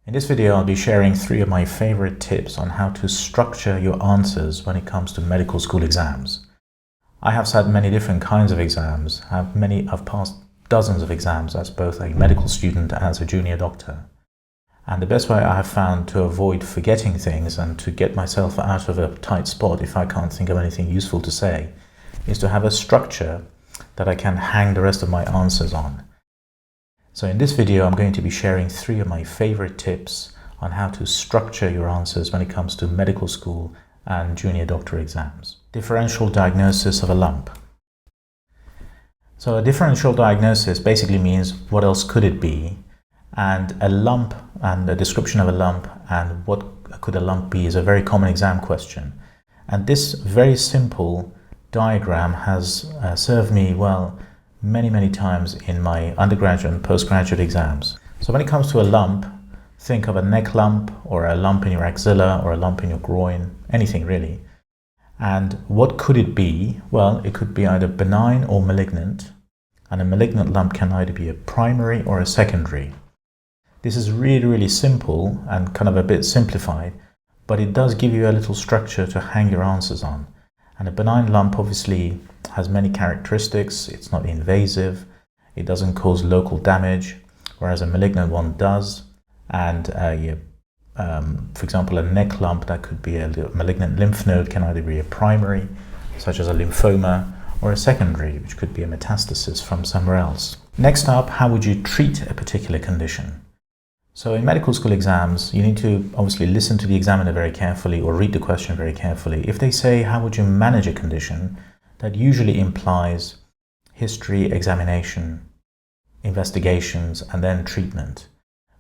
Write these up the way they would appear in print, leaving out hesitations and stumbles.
In this video, I'll be sharing 3 of my favorite tips on how to structure your answers when it comes to medical school exams. I have sat many different kinds of exams. I've passed dozens of exams as both a medical student and as a junior doctor. And the best way I have found to avoid forgetting things and to get myself out of a tight spot if I can't think of anything useful to say is to have a structure that I can hang the rest of my answers on. So in this video, I'm going to be sharing 3 of my favorite tips on how to structure your answers when it comes to medical school and junior doctor exams. Differential diagnosis of a lump. So a differential diagnosis basically means what else could it be, and a lump and a description of a lump and what could a lump be is a very common exam question. And this very simple diagram has served me well many times in my undergraduate and postgraduate exams. So when it comes to a lump, think of a neck lump or a lump in your axilla or a lump in your groin, anything really. And what could it be? Well, it could be either benign or malignant, and a malignant lump can either be a primary or a secondary. This is really simple and kind of a bit simplified, but it does give you a little structure to hang your answers on. And a benign lump obviously has many characteristics. It's not invasive, it doesn't cause local damage, whereas a malignant one does. And for example, a neck lump, that could be a malignant lymph node, can either be a primary, such as a lymphoma, or a secondary, which could be a metastasis from somewhere else. Next up, how would you treat a particular condition? So in medical school exams, you need to obviously listen to the examiner very carefully or read the question very carefully. If they say, how would you manage a condition, that usually implies history, examination, investigations, and then treatment.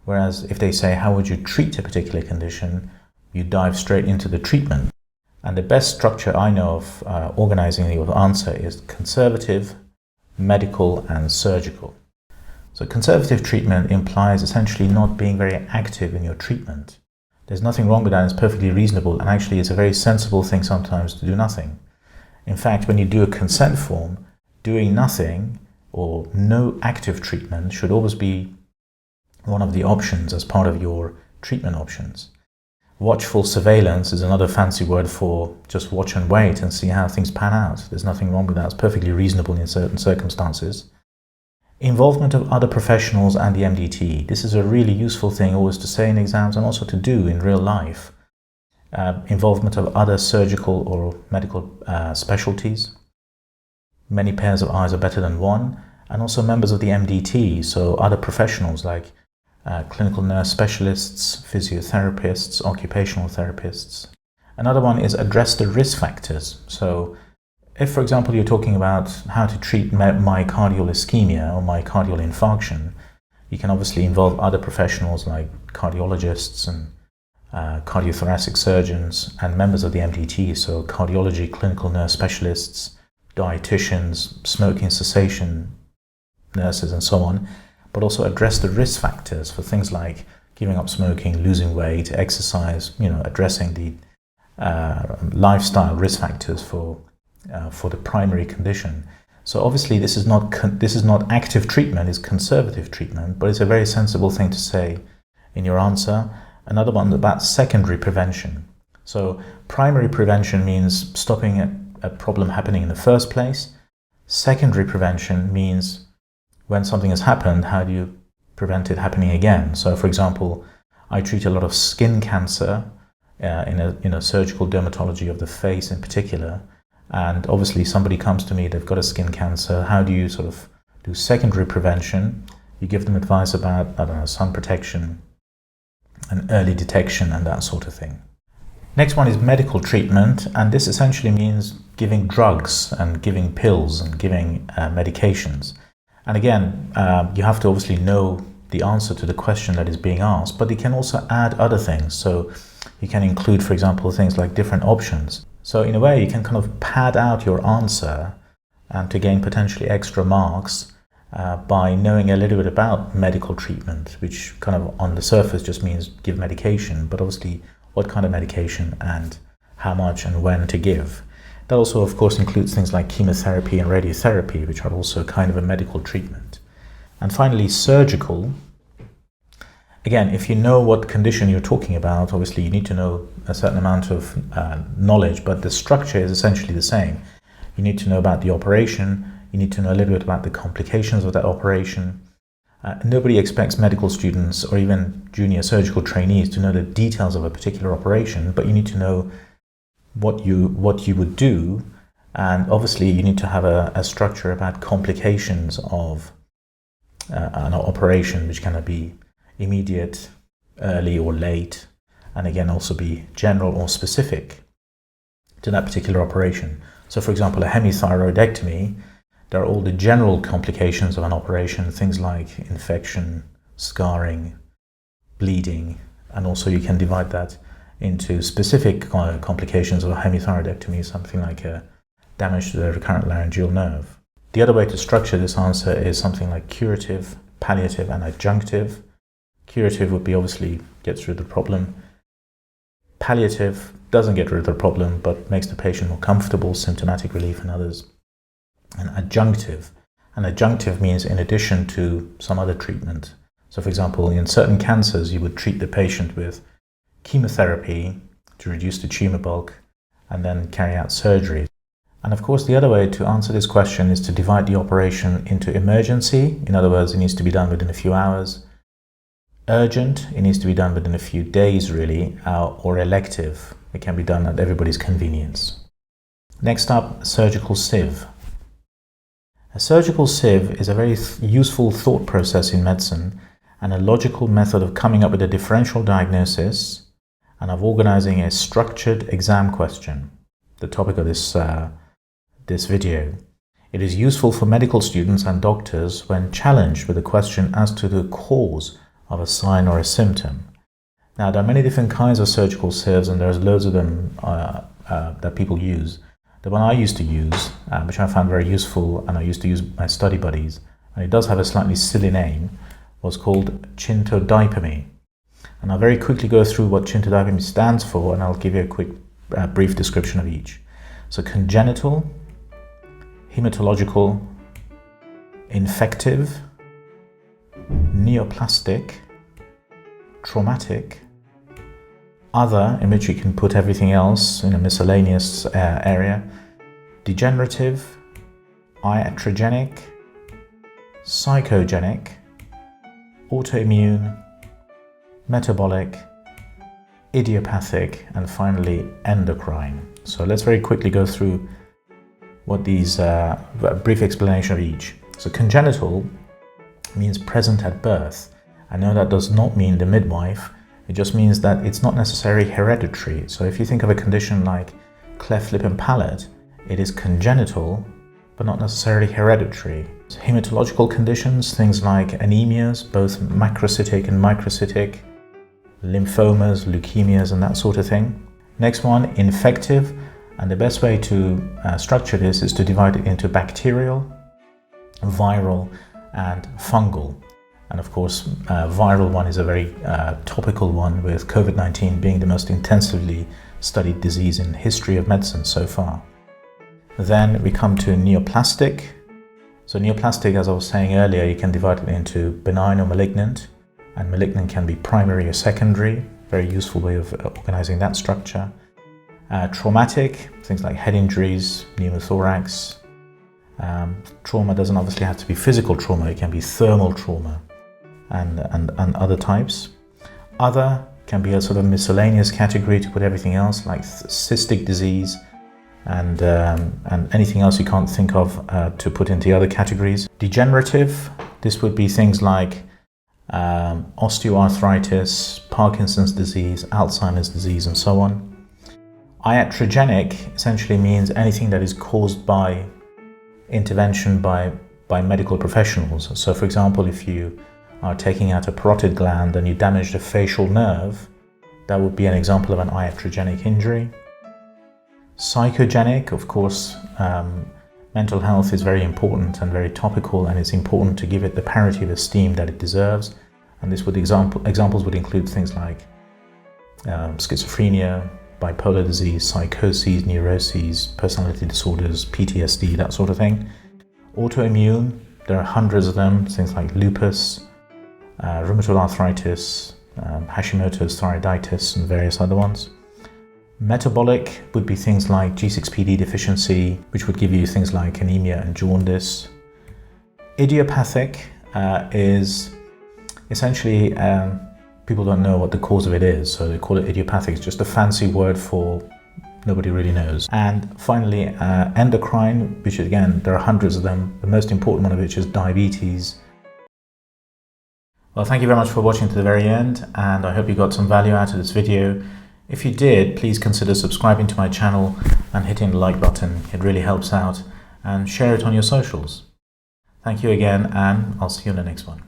Whereas if they say, how would you treat a particular condition, you dive straight into the treatment. And the best structure I know of organizing your answer is conservative, medical, and surgical. So conservative treatment implies essentially not being very active in your treatment. There's nothing wrong with that, it's perfectly reasonable, and actually it's a very sensible thing sometimes to do nothing. In fact, when you do a consent form, doing nothing or no active treatment should always be one of the options as part of your treatment options. Watchful surveillance is another fancy word for just watch and wait and see how things pan out. There's nothing wrong with that, it's perfectly reasonable in certain circumstances. Involvement of other professionals and the MDT. This is a really useful thing always to say in exams and also to do in real life. Involvement of other surgical or medical specialties. Many pairs of eyes are better than one. And also members of the MDT, so other professionals like clinical nurse specialists, physiotherapists, occupational therapists. Another one is address the risk factors. So if, for example, you're talking about how to treat myocardial ischemia or myocardial infarction, you can obviously involve other professionals like cardiologists and cardiothoracic surgeons and members of the MDT, so cardiology, clinical nurse specialists, dietitians, smoking cessation nurses, and so on, but also address the risk factors for things like giving up smoking, losing weight, exercise, addressing the lifestyle risk factors for the primary condition. So obviously this is not active treatment, it's conservative treatment, but it's a very sensible thing to say in your answer. Another one about secondary prevention. So primary prevention means stopping a problem happening in the first place. Secondary prevention means when something has happened, how do you prevent it happening again? So for example, I treat a lot of skin cancer in a surgical dermatology of the face in particular. And obviously somebody comes to me, they've got a skin cancer. How do you sort of do secondary prevention? You give them advice about, sun protection and early detection and that sort of thing. Next one is medical treatment, and this essentially means giving drugs and giving pills and giving medications. And again, you have to obviously know the answer to the question that is being asked, but you can also add other things. So you can include, for example, things like different options. So in a way, you can kind of pad out your answer and to gain potentially extra marks by knowing a little bit about medical treatment, which kind of on the surface just means give medication, but obviously what kind of medication and how much and when to give. That also, of course, includes things like chemotherapy and radiotherapy, which are also kind of a medical treatment. And finally, surgical. Again, if you know what condition you're talking about, obviously you need to know a certain amount of knowledge, but the structure is essentially the same. You need to know about the operation, you need to know a little bit about the complications of that operation. Nobody expects medical students or even junior surgical trainees to know the details of a particular operation, but you need to know what you would do, and obviously you need to have a structure about complications of an operation, which can be immediate, early or late, and again also be general or specific to that particular operation. So for example, a hemithyroidectomy, there are all the general complications of an operation, things like infection, scarring, bleeding, and also you can divide that into specific complications of a hemithyroidectomy, something like a damage to the recurrent laryngeal nerve. The other way to structure this answer is something like curative, palliative, and adjunctive. Curative would be obviously gets rid of the problem. Palliative doesn't get rid of the problem, but makes the patient more comfortable, symptomatic relief and others. And adjunctive means in addition to some other treatment. So for example, in certain cancers, you would treat the patient with chemotherapy to reduce the tumor bulk and then carry out surgery. And of course, the other way to answer this question is to divide the operation into emergency. In other words, it needs to be done within a few hours. Urgent, it needs to be done within a few days really, or elective. It can be done at everybody's convenience. Next up, surgical sieve. A surgical sieve is a very useful thought process in medicine and a logical method of coming up with a differential diagnosis and of organizing a structured exam question, the topic of this video. It is useful for medical students and doctors when challenged with a question as to the cause of a sign or a symptom. Now, there are many different kinds of surgical sieves, and there's loads of them that people use. The one I used to use, which I found very useful, and I used to use my study buddies, and it does have a slightly silly name, was called chintodipamy. And I'll very quickly go through what chintodipamy stands for, and I'll give you a quick brief description of each. So congenital, hematological, infective, neoplastic, traumatic, other, in which you can put everything else in a miscellaneous area, degenerative, iatrogenic, psychogenic, autoimmune, metabolic, idiopathic, and finally endocrine. So let's very quickly go through what these, a brief explanation of each. So congenital means present at birth. I know that does not mean the midwife. It just means that it's not necessarily hereditary. So if you think of a condition like cleft lip and palate, it is congenital, but not necessarily hereditary. So hematological conditions, things like anemias, both macrocytic and microcytic, lymphomas, leukemias, and that sort of thing. Next one, infective. And the best way to structure this is to divide it into bacterial, viral, and fungal. And of course, viral one is a very topical one, with COVID-19 being the most intensively studied disease in history of medicine so far. Then we come to neoplastic. So neoplastic, as I was saying earlier, you can divide it into benign or malignant, and malignant can be primary or secondary. Very useful way of organizing that structure. Traumatic, things like head injuries, pneumothorax. Trauma doesn't obviously have to be physical trauma, it can be thermal trauma and other types. Other can be a sort of miscellaneous category to put everything else, like cystic disease and anything else you can't think of to put into the other categories. Degenerative, this would be things like osteoarthritis, Parkinson's disease, Alzheimer's disease, and so on. Iatrogenic essentially means anything that is caused by intervention by medical professionals. So for example, if you are taking out a parotid gland and you damage the facial nerve, that would be an example of an iatrogenic injury. Psychogenic, of course, mental health is very important and very topical, and it's important to give it the parity of esteem that it deserves. And this would examples would include things like schizophrenia, bipolar disease, psychoses, neuroses, personality disorders, PTSD, that sort of thing. Autoimmune, there are hundreds of them, things like lupus, rheumatoid arthritis, Hashimoto's thyroiditis, and various other ones. Metabolic would be things like G6PD deficiency, which would give you things like anemia and jaundice. Idiopathic is essentially, people don't know what the cause of it is, so they call it idiopathic. It's just a fancy word for nobody really knows. And finally, endocrine, which again, there are hundreds of them, the most important one of which is diabetes. Well, thank you very much for watching to the very end, and I hope you got some value out of this video. If you did, please consider subscribing to my channel and hitting the like button. It really helps out, and share it on your socials. Thank you again, and I'll see you in the next one.